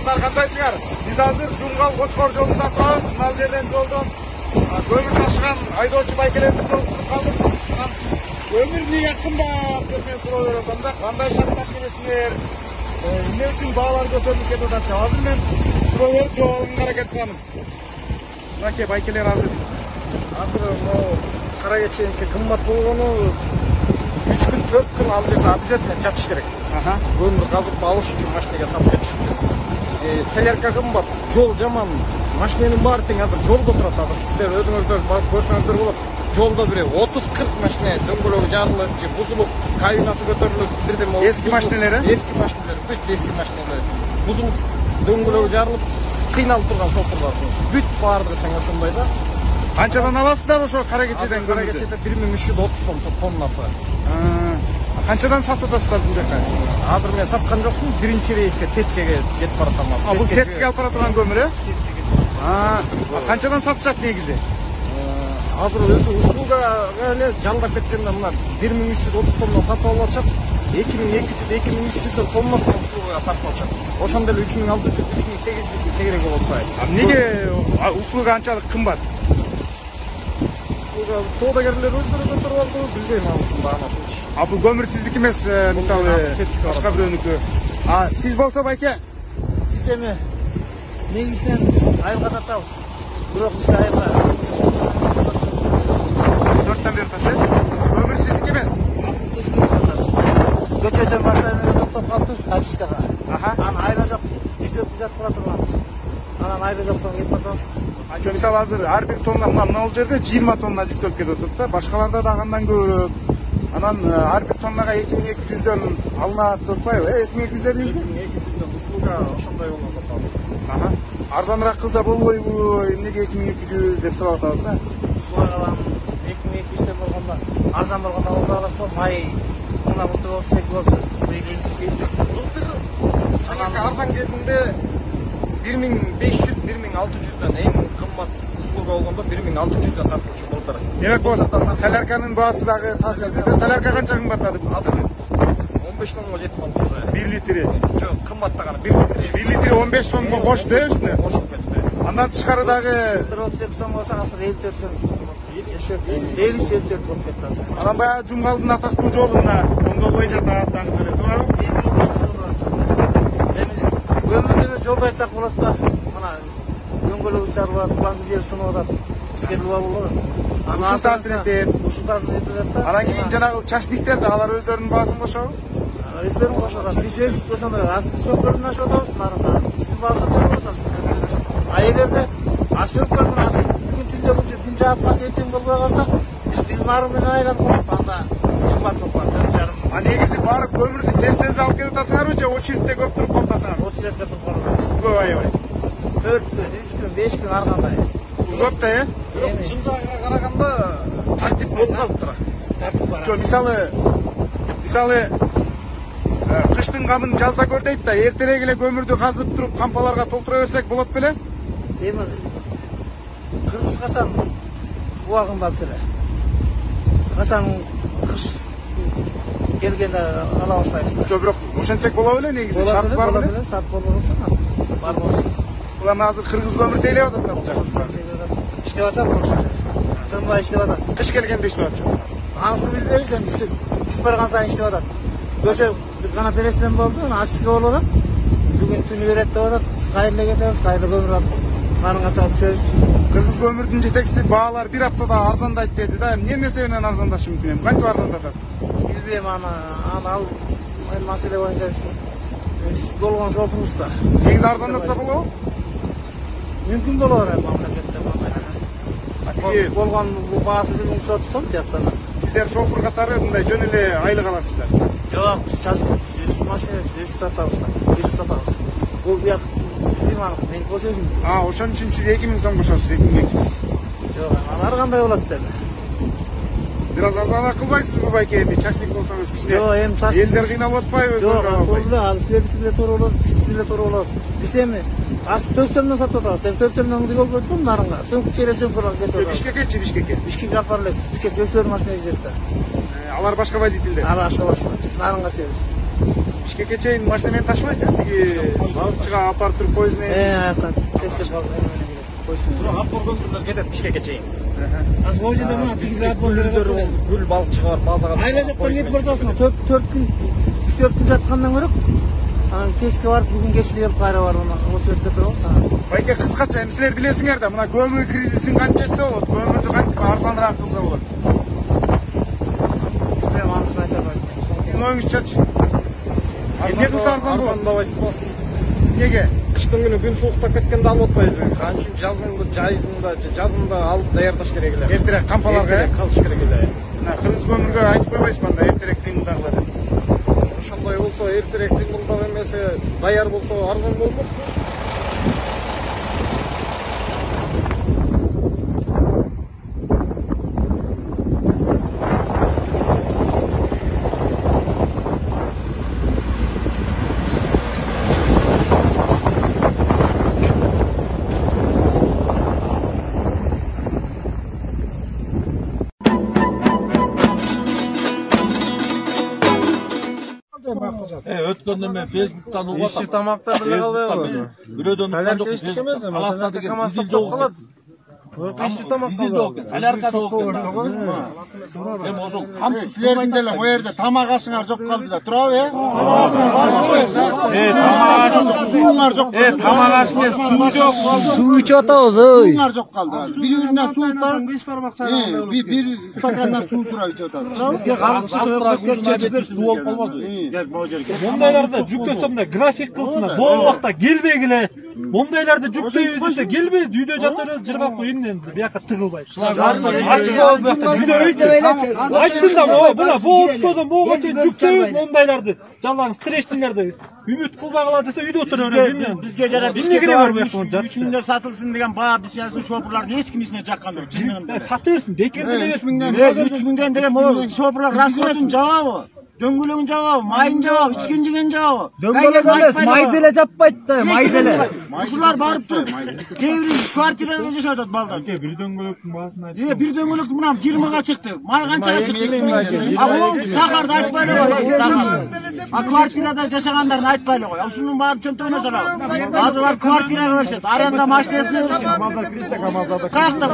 Dostlar kandayсыңар? Biz hazır Жумгал Кочкор жолунда турабыз. Мына жерден жолдон көмүр ташыган айдоочу байкелерди жолуктуруп калдык. Көмүр эмнеге кымбат деп мен суроо берем да, кандай шарттар келесиңер? Эмне үчүн баалар көтөрүлүп кетип атат? Азыр мен суроо берип жооп алганга аракет кылам. Мынакей байкелер азыр. Азыр кара кеченики кымбат болгону 3 күн 4 күн ал жерде обязательно жатыш керек. Көмүр казып алыш үчүн машинеге салып кетиш үчүн. Солярка кымбат, жол жаман, машиненин баары тең азыр жолдо турат. Азыр сиздер өзүңүздөр барып көрсөңүздөр болот. Жолдо бире 30-40 машина дөңгөлөгү жарылып, же бузулуп, кабинасы көтөрүлүп, бирден эски машинелер, эски машинелер, бүт эски машинелер бузулуп, дөңгөлөгү жарылып, кыйналып турган шоферлор бүт баардыгы тең ошондой да. Канчадан аласыздар ошо кара кечеден көмүрдү? Кара кечеде 1330 сом тоннасы. Канчадан сатып атасыздар бул жака? Азыр мен саткан жокмун, биринчи рейске Тескеге кетип баратам. Бул Тескеге алып бара турган көмүр, э? Канчадан сатышат негизи? Азыр өзү услугага эле жалдап кеткенде мына 1330 сомдон сатып алып атышат. 2200-2300 тоннасын услугага тартып атышат. Ошондо эле 3600-3800 тегерек болуп атпайбы. Эмнеге услуга анчалык кымбат? Соодагерлер өздөрү көтөрүп алды, билбейм анын баанасын. Бул көмүр сиздики эмес, мисалы башка бирөөнүкү. Сиз болсо байке? Биз эми негизинен айылга тартабыз. Бирок биз айылга 4төн бери ташыйт. Көмүр сиздики эмес? Көчөдөн баштап токтоп калды Тачискага. Анан айла жок, иштеп жатып бара турганбыз. Анан айла жоктон кетип атабыз. Мисалы азыр ар бир тонна мына жерде 20 тонна жүктөлүп кетип атат да, башкаларда да андан көбүрөөк. Анан ар бир тоннага 2200дөн алынат деп атпайбы? 2200дөн 2200дөн услуга ошондой болот атабыз. Арзаныраак кылса болбойбу? Эмнеге 2200 деп сурап атабыз да? Услугадан 2200дөн болгондо арзан болгондо болбой калат го. Май мына мылтык болуп сек болчу. Мылтык арзан кезинде 1500-1600дөн эң кымбат услуга болгондо 1600дөн тартылчу болдур. Демек болсо солярканын баасы дагы таза. Солярка канча кымбаттады? Азыр 15 сомго жетип калды уже. 1 литри. Жок, кымбаттаган 1 литри. 1 литри 15 сомго кошту үстүнө. Кошуп кетти. Андан тышкары дагы 38 сом болсо азыр 54 сом. 54 болуп кетти азыр. Анан баягы Жумгалдын атактуу жолуна оңдолбой жатат, дагы деле туурабы? Көмүрдү жолдо айтсак болот да. Мына дөңгөлөгү жарылып, план жер сунуп атат. Бизге дуба болот. Ушул таасир этет. Ушул таасир этет да. Анан кийин жанагы чачниктер да алар өздөрүнүн баасын кошобу? Өздөрүн кошот. Биз өзүбүз ошондой аспиркөлдөн ашып атабыз нарында. Биздин баа ошондой болот аслында. Эгерде аспиркөлдөн асып бүгүн түндө күн жаап калса эртең болбой калса, биз нары менен айланып калабыз. Анда кымбат болуп калат. Негизи барып көмүрдү тез алып келип атасыңарбы же очередте көп туруп калып атасыңар? Очередте туруп калабыз. Көп аябай. 4 күн, 3 күн, 5 күн ар кандай. Көп да, э? Бирок жылдарга караганда тартип болуп калыптыр. Тартип бар. Жо, мисалы кыштын камын жазда көр дейт да, эртерээк эле көмүрдү казып туруп кампаларга толтура берсек болот беле? Эми кыргыз качан убагында алса эле. Качан кыш келгенде ала баштайбыз. Жо, бирок ошентсек болобу беле негизи? Шарт бар беле? Шарт болбосун. Бар болсун. Бул эми азыр кыргыз көмүр тейлеп атат да бул жакта. İşte atacak mı? Tırnağı işte atacak. Kış gelgende işte atacak. Anasını bilmeyiz de biz bargan sayın işte atacak. Göçe bir kana peresmen oldu, açık oldu. Bugün tünü öğretti oldu. Kayırla getiririz, kayırla kömür alıp. Kanına salıp çöz. Kırgız kömürдүн жетекчиси баалар bir haftada arzandayт dedi da. Эмне себебинен arzandaşı мүмкүн? Кантип arzandатат? Билбейм аны ал маселе боюнча биз болгон шопурбуз да. Негизи arzandатса болобу? Мүмкүн болор мамлекетте. Болгон бул баасы 1330 сом тияктан. Сиздер шофур катары мындай жөн эле айлык аласыздар? Жок, биз чачтык, машина сатабыз. Сатабыз. Бул бияк мен кошосун. Ошон үчүн сиз 2000 сом кошосуз, 2200. Жок, ар кандай болот деди. Biraz azalak kılbaysınız bu bayki endi, çaşnik olsanız kişine. Yok, hem çaşnik. Eller kıynalıp atmayı. Yok, doğru, al sizdeki de doğru olur, sizdeki de doğru olur. Biz mi? Aslı törsömden satıyoruz. Hem törsömden mıdık olup öttüm narınga. Sönkük çeyresen kurar getiriyorlar. Bişkek'e çi Bişkek'e? Bişkek yaparlar. Bişkek gösteri maşına izledi. Alar başka vadidildi. Alar başka başına. Biz narınga seviyoruz. Бишкекке чейин машина менен ташыбайт э? Тиги балыкчыга алып барып туруп поезд менен. Тесте Атбор көмүрлөр кетет Бишкекке чейин. Ол жерде мына тигизге Атбор берет. Гүл балыкчыга бар базага. Айла жактан кетип ортосуна 4 күн 3-4 күн жаткандан көрөк анан теске барып бүгүн кечке келип кайра барып ошол жерде турабыз. Байке кыскача эми силер билесиңер да, мына көмүр кризисин кантип чечсе болот, көмүрдү кантип арзаныраак кылса болот. Мен анысын айта албайм. Сиздин оюңузчачы. Эмне кылса арзан болот? Арзандабайт го. Неге? Кыштын күнү күн сууктап кеткенде алып атпайбызбы? Канча үчүн жазында алып даярдаш керек эле. Эртерээк кампаларга э? Калыш керек эле. Мына кыргыз көмүргө айтып койбойсузбу анда эртерээк кыймылдагыла деп. Ошондой болсо эртерээк кыймылдап эмесе даяр болсо арзан болмок. Өткөндө мен Facebook'tan угат. Иши тамакта биле калбайбы? Бирөөдөн Сайлар жок. кештик эмес, Аласта деген камаста дизель жок. калат. Иши тамакта Дизель жок. Солярка жок. Эми ошол камсыз Силердин деле бу жерде тамак ашыңар жок калды да, турабы э? Сууңар жок. Тамак аш эмес, суу жок. Суу ичип атабыз, Сууңар жок калды. Бири-бирине суу тагып, 5 бармак чагып. бир стакандан суу сурап ичип атасыз. суу болуп калбады. Мондайларды жүктөсөм да график кылып бул убакта келбегиле. Мондайларды жүктөйбүз десе келбейбиз. Үйдө жатырбыз, жыргап коюн энди. Бияка тыгылбайт. Айттым да, буна болсодон буга чейин жүктөйбүз мондайларды. Жалаң стрессиңерди. Үмүт кылбай кала десе үйдө отуруп Бизге жара эмне кереги бар буяка? 3 миңден сатылсын деген баа биз саясий шопурларды эч ким эсине жаккан жок. Сатырсың, бекерде деген 3 миңден деген могу шопурлар расходун жабабы? Дөңгөлөгүн жабабы? Майын жабабы? Ичкен жеген жабабы? Дөңгөлөк эмес, май деле жаппайт да, май деле. Ушулар барып туруп, кээ бири квартирада жашап атат балдар. бир дөңгөлөктүн баасына Бир дөңгөлөк мына 20га чыкты. Май канчага чыкты? Ал сахарды айтпай эле кой, сахар. Квартирада жашагандарын айтпай эле кой. Ушунун баарын чөнтөгүнө салабы. Азыр бар квартирага беришет, аренда машинасына беришет. Каякта?